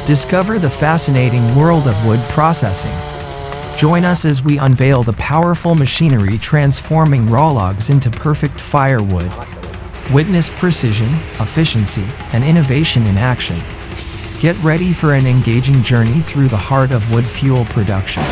Discover the fascinating world of wood processing. Join us as we unveil the powerful machinery transforming raw logs into perfect firewood. Witness precision, efficiency, and innovation in action. Get ready for an engaging journey through the heart of wood fuel production.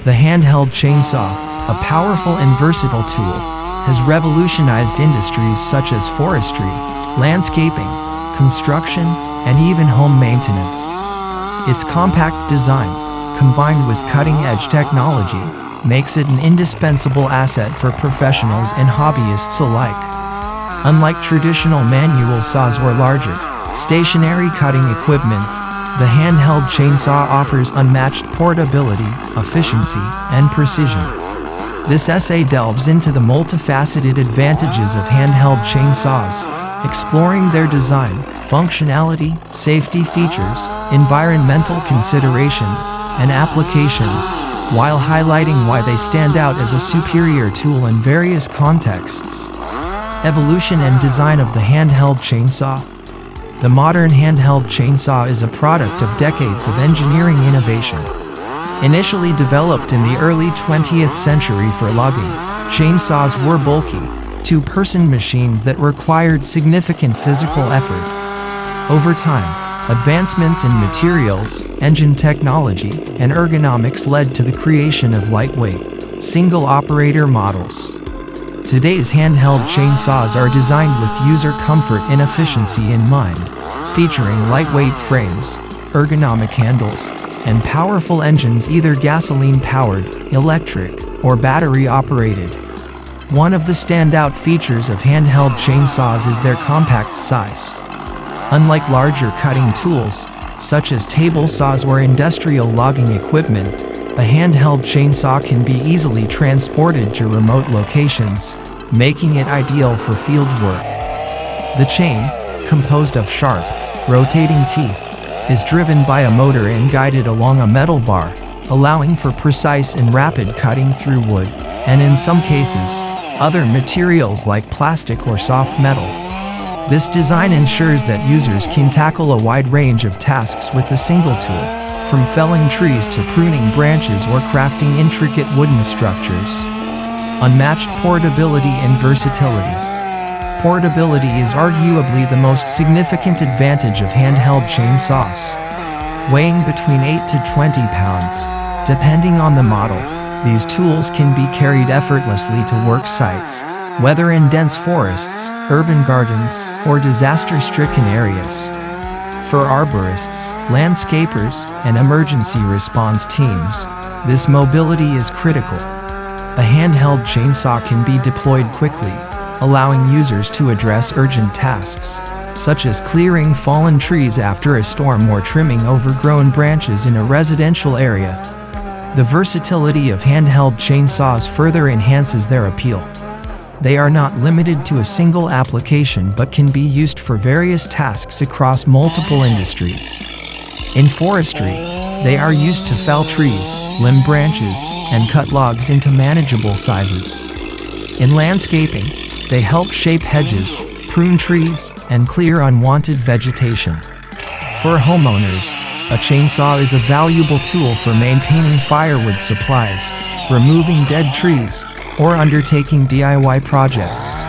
The handheld chainsaw, a powerful and versatile tool, has revolutionized industries such as forestry, landscaping, construction, and even home maintenance. Its compact design, combined with cutting-edge technology, makes it an indispensable asset for professionals and hobbyists alike. Unlike traditional manual saws or larger, stationary cutting equipment, the handheld chainsaw offers unmatched portability, efficiency, and precision. This essay delves into the multifaceted advantages of handheld chainsaws, exploring their design, functionality, safety features, environmental considerations, and applications, while highlighting why they stand out as a superior tool in various contexts. Evolution and design of the handheld chainsaw. The modern handheld chainsaw is a product of decades of engineering innovation. Initially developed in the early 20th century for logging, chainsaws were bulky, two-person machines that required significant physical effort. Over time, advancements in materials, engine technology, and ergonomics led to the creation of lightweight, single-operator models. Today's handheld chainsaws are designed with user comfort and efficiency in mind, featuring lightweight frames, ergonomic handles, and powerful engines either gasoline-powered, electric, or battery-operated. One of the standout features of handheld chainsaws is their compact size. Unlike larger cutting tools, such as table saws or industrial logging equipment, a handheld chainsaw can be easily transported to remote locations, making it ideal for field work. The chain, composed of sharp, rotating teeth, is driven by a motor and guided along a metal bar, allowing for precise and rapid cutting through wood, and in some cases, other materials like plastic or soft metal. This design ensures that users can tackle a wide range of tasks with a single tool, from felling trees to pruning branches or crafting intricate wooden structures. Unmatched portability and versatility. Portability is arguably the most significant advantage of handheld chainsaws. Weighing between 8 to 20 pounds, depending on the model, these tools can be carried effortlessly to work sites, whether in dense forests, urban gardens, or disaster-stricken areas. For arborists, landscapers, and emergency response teams, this mobility is critical. A handheld chainsaw can be deployed quickly, allowing users to address urgent tasks, such as clearing fallen trees after a storm or trimming overgrown branches in a residential area. The versatility of handheld chainsaws further enhances their appeal. They are not limited to a single application but can be used for various tasks across multiple industries. In forestry, they are used to fell trees, limb branches, and cut logs into manageable sizes. In landscaping, they help shape hedges, prune trees, and clear unwanted vegetation. For homeowners, a chainsaw is a valuable tool for maintaining firewood supplies, removing dead trees, or undertaking DIY projects.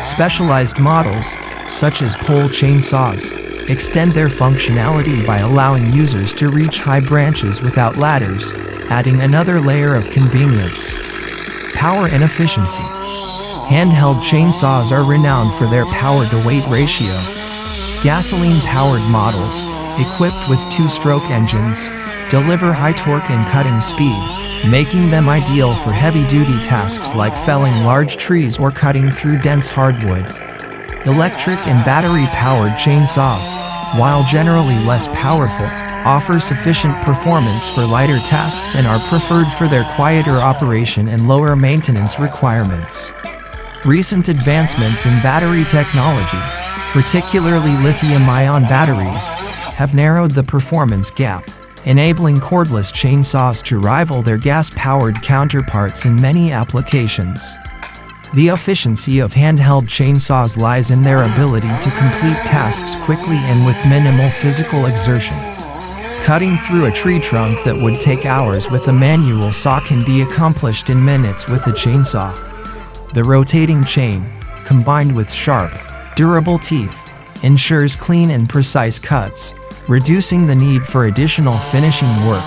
Specialized models, such as pole chainsaws, extend their functionality by allowing users to reach high branches without ladders, adding another layer of convenience. Power and efficiency. Handheld chainsaws are renowned for their power-to-weight ratio. Gasoline-powered models, equipped with two-stroke engines, deliver high torque and cutting speed, making them ideal for heavy-duty tasks like felling large trees or cutting through dense hardwood. Electric and battery-powered chainsaws, while generally less powerful, offer sufficient performance for lighter tasks and are preferred for their quieter operation and lower maintenance requirements. Recent advancements in battery technology, particularly lithium-ion batteries, have narrowed the performance gap, enabling cordless chainsaws to rival their gas-powered counterparts in many applications. The efficiency of handheld chainsaws lies in their ability to complete tasks quickly and with minimal physical exertion. Cutting through a tree trunk that would take hours with a manual saw can be accomplished in minutes with a chainsaw. The rotating chain, combined with sharp, durable teeth, ensures clean and precise cuts, reducing the need for additional finishing work.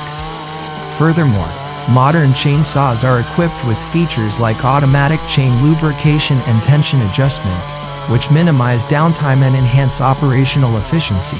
Furthermore, modern chainsaws are equipped with features like automatic chain lubrication and tension adjustment, which minimize downtime and enhance operational efficiency.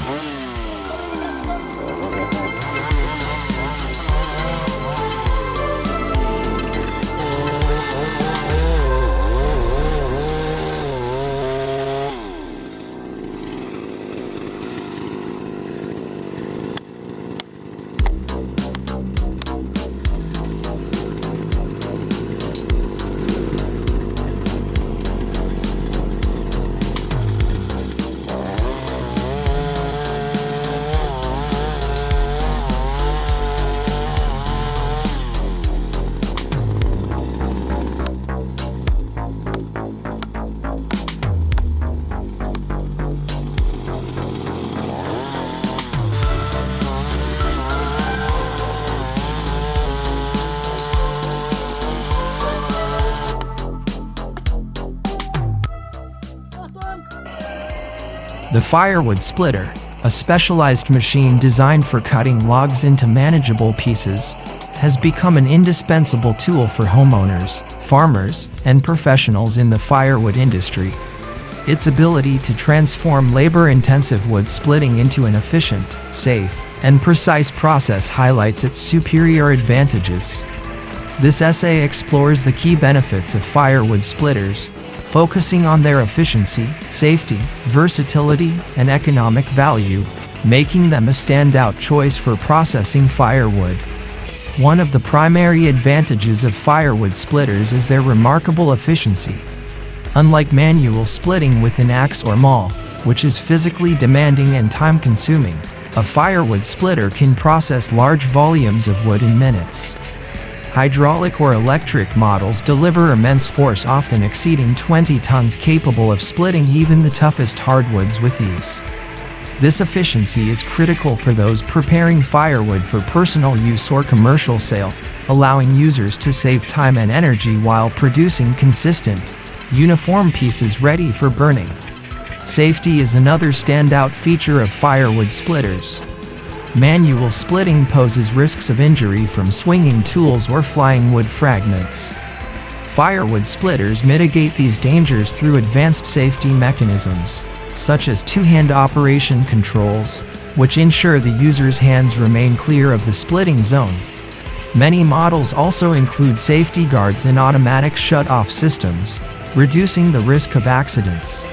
The Firewood splitter, a specialized machine designed for cutting logs into manageable pieces, has become an indispensable tool for homeowners, farmers, and professionals in the firewood industry. Its ability to transform labor-intensive wood splitting into an efficient, safe, and precise process highlights its superior advantages. This essay explores the key benefits of firewood splitters, focusing on their efficiency, safety, versatility, and economic value, making them a standout choice for processing firewood. One of the primary advantages of firewood splitters is their remarkable efficiency. Unlike manual splitting with an axe or maul, which is physically demanding and time-consuming, a firewood splitter can process large volumes of wood in minutes. Hydraulic or electric models deliver immense force, often exceeding 20 tons, capable of splitting even the toughest hardwoods with ease. This efficiency is critical for those preparing firewood for personal use or commercial sale, allowing users to save time and energy while producing consistent, uniform pieces ready for burning. Safety is another standout feature of firewood splitters. Manual splitting poses risks of injury from swinging tools or flying wood fragments. Firewood splitters mitigate these dangers through advanced safety mechanisms, such as two-hand operation controls, which ensure the user's hands remain clear of the splitting zone. Many models also include safety guards and automatic shut-off systems, reducing the risk of accidents.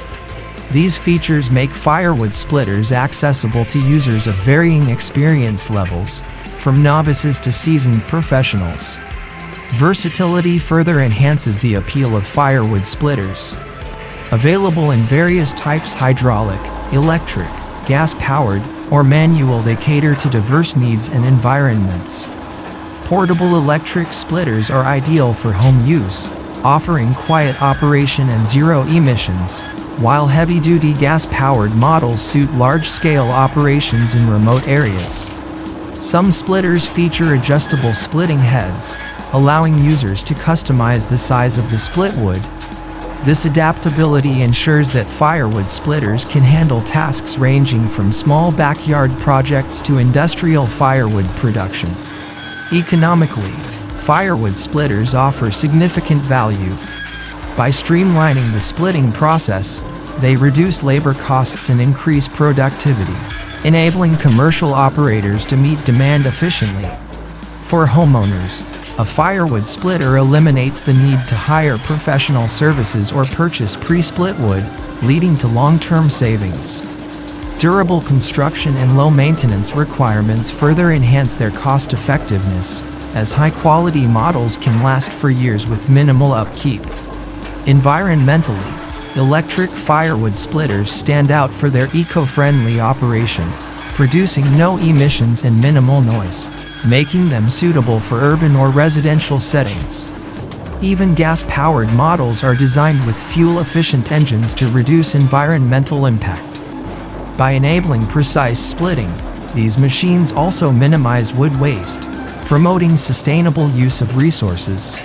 These features make firewood splitters accessible to users of varying experience levels, from novices to seasoned professionals. Versatility further enhances the appeal of firewood splitters. Available in various types: hydraulic, electric, gas-powered, or manual, they cater to diverse needs and environments. Portable electric splitters are ideal for home use, offering quiet operation and zero emissions, while heavy-duty gas-powered models suit large-scale operations in remote areas. Some splitters feature adjustable splitting heads, allowing users to customize the size of the split wood. This adaptability ensures that firewood splitters can handle tasks ranging from small backyard projects to industrial firewood production. Economically, firewood splitters offer significant value. By streamlining the splitting process, they reduce labor costs and increase productivity. enabling commercial operators to meet demand efficiently. For homeowners, a firewood splitter eliminates the need to hire professional services or purchase pre-split wood, leading to long-term savings. Durable construction and low maintenance requirements further enhance their cost-effectiveness, as high-quality models can last for years with minimal upkeep. Environmentally, electric firewood splitters stand out for their eco-friendly operation, producing no emissions and minimal noise, making them suitable for urban or residential settings. Even gas-powered models are designed with fuel-efficient engines to reduce environmental impact. By enabling precise splitting, these machines also minimize wood waste, promoting sustainable use of resources.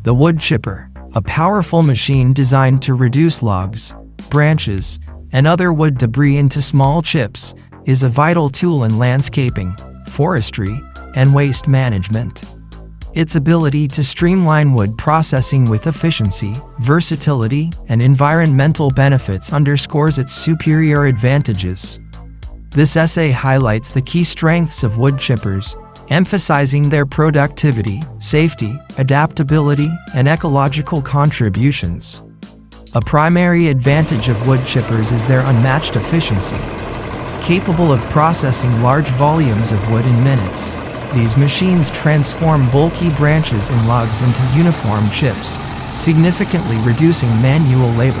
The wood chipper, a powerful machine designed to reduce logs, branches, and other wood debris into small chips, is a vital tool in landscaping, forestry, and waste management. Its ability to streamline wood processing with efficiency, versatility, and environmental benefits underscores its superior advantages. This essay highlights the key strengths of wood chippers, emphasizing their productivity, safety, adaptability, and ecological contributions. A primary advantage of wood chippers is their unmatched efficiency. Capable of processing large volumes of wood in minutes, these machines transform bulky branches and logs into uniform chips, significantly reducing manual labor.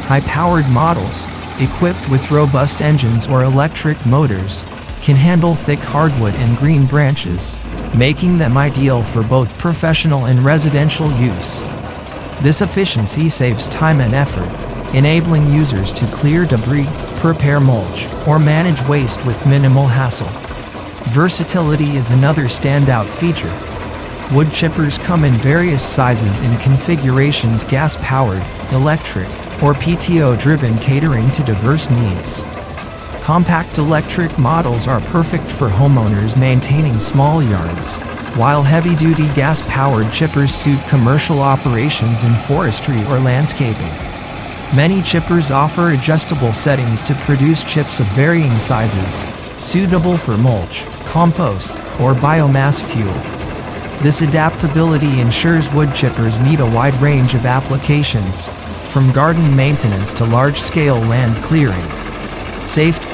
High-powered models, equipped with robust engines or electric motors, can handle thick hardwood and green branches, making them ideal for both professional and residential use. This efficiency saves time and effort, enabling users to clear debris, prepare mulch, or manage waste with minimal hassle. Versatility is another standout feature. Wood chippers come in various sizes and configurations: gas-powered, electric, or PTO-driven, catering to diverse needs. Compact electric models are perfect for homeowners maintaining small yards, while heavy-duty gas-powered chippers suit commercial operations in forestry or landscaping. Many chippers offer adjustable settings to produce chips of varying sizes, suitable for mulch, compost, or biomass fuel. This adaptability ensures wood chippers meet a wide range of applications, from garden maintenance to large-scale land clearing. Safety.